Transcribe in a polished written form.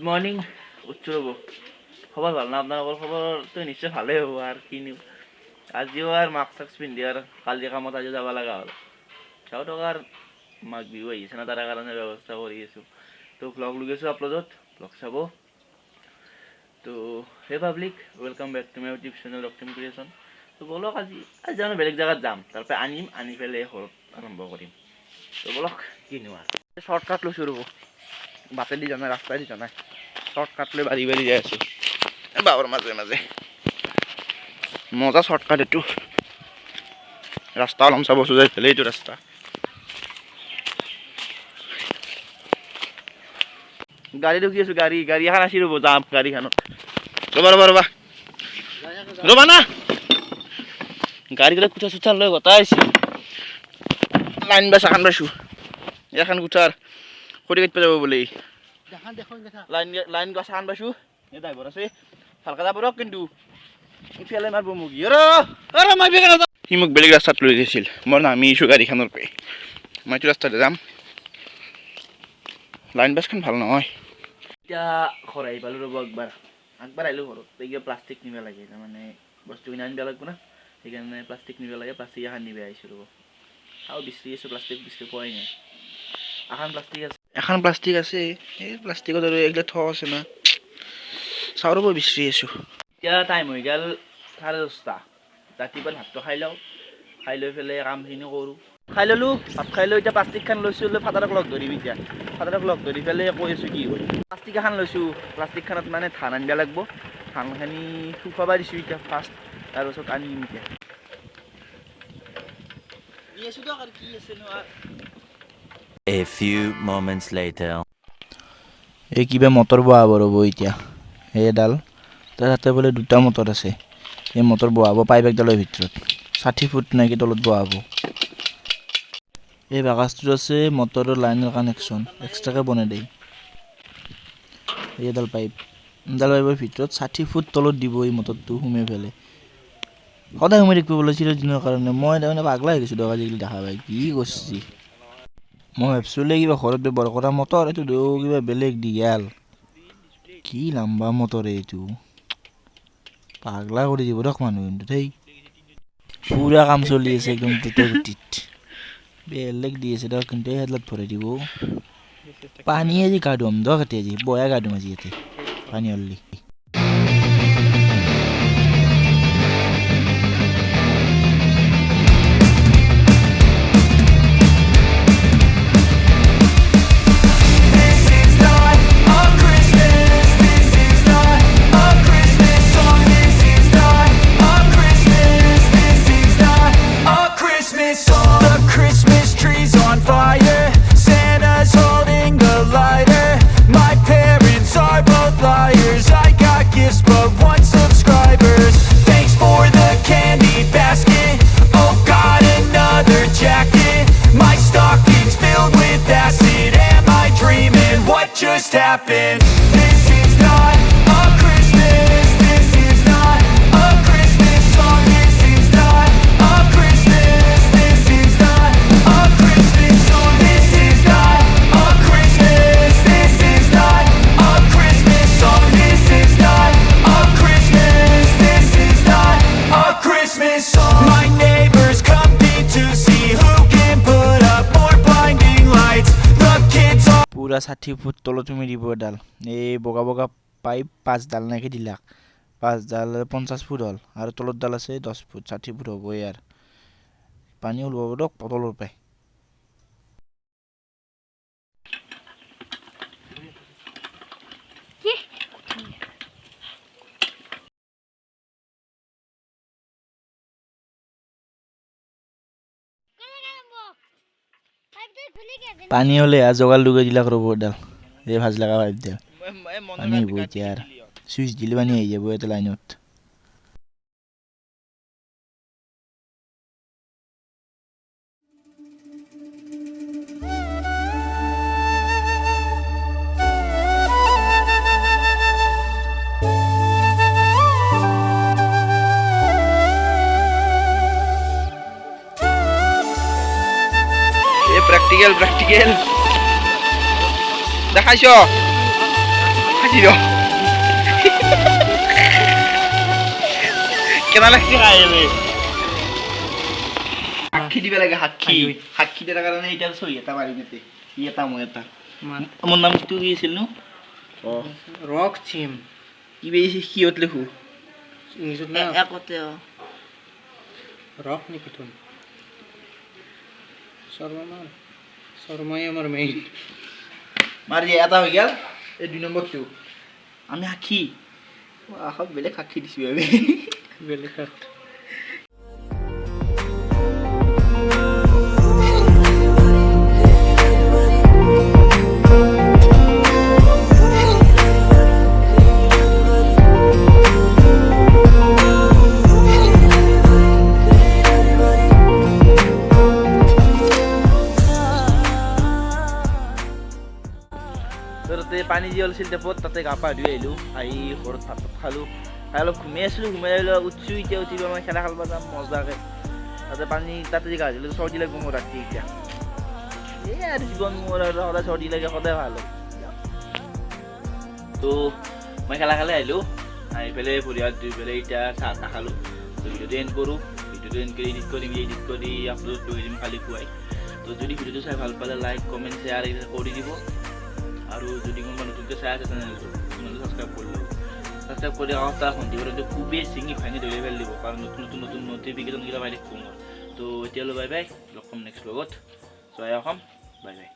Morning উচ্চ রব খবর ভালো না আপনার খবর তো নিশ্চয় ভালে হব আর কিনি আজিও আর মাস্ক টাস্ক পিন্ধি আর কালি কামত আজি যাব লাগা হল চাও টকাৰ মাঘ বিহু আহিছে না তাৰ কাৰণে ব্যৱস্থা কৰি আছো তো ব্লগ লৈ গৈছো আপলোডত ব্লগ চাব তো হে public welcome back to my YouTube channel Raktim creation তো বলক আজি আজি আমি বেলেগ জায়গাত যাম তাৰপৰা আনি পেলাই ঘৰত আৰম্ভ কৰিম তো বলক কিনো আৰ শৰ্টকাট লৈছো ৰব বাটে দি জানা রাস্তায় দি জানা শর্টকাট লৈ বাড়ি বাড়ি যাই আছো বাবার মাঝে মাঝে মজা শর্টকাট একটু রাস্তা অলম চাব যাই ফেলে এইটো রাস্তা গাড়ী ৰখি আছো গাড়ী এখন আসি ৰব যাম গাড়ীখনত ৰবা ৰবা না গাড়ীবিলাক কুঠা চুঠা লৈ গতাই আছে লাইন বাছ এখন পাইছো এখন কুঠাৰ খৰি কাটিব যাব বুলি লাইন গছ এখন পাইছো এই ড্ৰাইভাৰ আছে ভালকে যাব ৰক কিন্তু ইফালে মাৰিব মুগি সি মোক বেলেগ ৰাস্তাত লৈ গৈছিল মই নামি আছো গাড়ীখনৰ পৰাই মই এইটো ৰাস্তাতে যাম লাইন বাছখন ভাল নহয় এতিয়া ঘৰ আহি পালোঁ ৰ'ব একবাৰ আহিলোঁ ঘৰত এতিয়া প্লাষ্টিক নিব লাগে তাৰমানে বস্তুখিনি আনিব লাগিব না সেইকাৰণে প্লাষ্টিক নিব লাগে প্লাষ্টিক এখন নিব আহিছোঁ ৰ'ব আৰু বিচাৰি আছোঁ প্লাষ্টিক পোৱাই নাই এখন প্লাষ্টিক আছে এই প্লাষ্টিকত আৰু এইগিলা থোৱা আছে না চাওঁ ৰ'ব বিচাৰি আছোঁ এতিয়া টাইম হৈ গ'ল 10:30 ৰাতিপুৱা ভাতটো খাই লওঁ খাই লৈ পেলাই কামখিনি কৰোঁ খাই ল'লোঁ ভাত খাই লৈ এতিয়া প্লাষ্টিকখন লৈছোঁ লৈ ফাদাৰক লগ ধৰিম এতিয়া ফাদাৰক লগ ধৰি পেলাই কৈ আছোঁ কি হয় প্লাষ্টিক এখন লৈছোঁ প্লাষ্টিকখনত মানে ধান আনিব লাগিব ধানখিনি শুকাব দিছোঁ এতিয়া ফাৰ্ষ্ট তাৰপিছত আনিম এতিয়া A few moments later. এই কিবা মটৰ বহাব ৰ'ব এতিয়া এইডাল তাৰ তাতে বোলে দুটা মটৰ আছে এই মটৰ বহাব পাইপ একডালৰ ভিতৰত 60 ফুট নাকি তলত বহাব এই বাকচটোত আছে মটৰৰ লাইনৰ কানেকশ্যন এক্সট্ৰাকৈ বনাই দেই এইডাল পাইপৰ ভিতৰত 60 ফুট তলত দিব এই মটৰটো সোমাই পেলাই সদায় সোমাই থাকিব বোলে চিৰদিনৰ কাৰণে মই তাৰমানে পাগলা হৈ গৈছোঁ আজিকালি দেখা পাই কি কৰিছে মই ভাবিছিলোঁ কিবা ঘৰত ব্যৱহাৰ কৰা মটৰ এইটো কিবা বেলেগ দীঘল কি লম্বা মটৰ এইটো পাগলা কৰি দিব ৰখ মানুহ কিন্তু দেই পুৰা কাম চলি আছে একদম গুটিত বেলেগ দি আছে ধৰক কিন্তু এই হাতত ভৰাই দিব পানী আজি গা ধুম ধৰক এতিয়া আজি বয়া গা ধুম আজি ইয়াতে পানী অললি just happened. This is not a Christmas. This is not a Christmas song. This is not a Christmas. This is not a Christmas song. This is not a Christmas. This is not a Christmas song. This is not a Christmas. This is not a Christmas song. My neighbors compete to see who can put up more blinding lights. The kids are পুৰা 60 foot তলত তুমি দিব এডাল এই বগা বগা pipe 5ডাল নাকি দিলাক 5ডাল 50 ফুট হ'ল আৰু তলত ডাল আছে 10 ফুট 60 ফুট হ'ব ইয়াৰ পানী ওলাব দক তলৰ পাই পানী হলে জোগাল লুগাই দিলাক ৰ'ব এডাল এই ভাজ লগা পাইপ দিল পানী আহিব এতিয়া আৰু চুইচ দিলে পানী আহি যাব এটা লাইনত প্ৰ্যাকটিক্যাল দেখাইছো চিৰ কেনা লাগছে খাই সাক্ষী দিবে লাগে সাক্ষী সাক্ষী দিয়াৰ কাৰণে এতিয়া চহী এটা মাৰি দিতে ই এটা মই এটা মোৰ নামটো কি আছিল নো Raktim. কি বেছি কিয়ত লিখো ইংলিছত না একতে রক নাকি তুমি সর্বমান সর্বমাই আমার মেইন মাৰি এটা হৈ গেল এই 2 নম্বৰটো আমি সাক্ষী আহক বেলেগ সাক্ষী দিছো আমি বেলেগ তাতে পানী যি ওলাইছিল টেপত তাতে গা পা ধুই আহিলোঁ আহি ঘৰত ভাত খালোঁ খাই অলপ ঘুমাই আছিলোঁ ঘুমাই আহিলোঁ উঠিছোঁ এতিয়া উঠি মই খেলা খেলিব যাম মজাকৈ তাতে যি গা ধুলোঁ চৰ্দি লাগিব মোৰ ৰাতি এতিয়া এই আৰু জীৱন মোৰ আৰু সদায় চৰ্দি লাগে সদায় ভাল হয় তো মই খেলা খেলাই আহিলোঁ আহি পেলাই ভৰি হাত ধুই পেলাই এতিয়া চাহ তাহ খালোঁ তো ভিডিঅ'টো এণ্ড কৰোঁ ভিডিঅ'টো এণ্ড কৰি এডিট কৰি আপলোড কৰি দিম কালি পুৱাই তো যদি ভিডিঅ'টো চাই ভাল পালে লাইক কমেণ্ট শ্বেয়াৰ কৰি দিব আৰু যদি কোনোবা নতুনকৈ চাই আছে চেনেলটো আপোনালোকে ছাবস্ক্ৰাইব কৰি ল'ব ছাবস্ক্ৰাইব কৰি তাৰ সন্ধিয়াটো খুবেই ছিঙি ভাঙি ধৰি পেলাই দিব কাৰণ নতুন নটিফিকেশ্যনকেইটা পাই থাকিব মই তো এতিয়ালৈ বাই বাই লগ পাম নেক্সট ব্লগত জয় অসম বাই বাই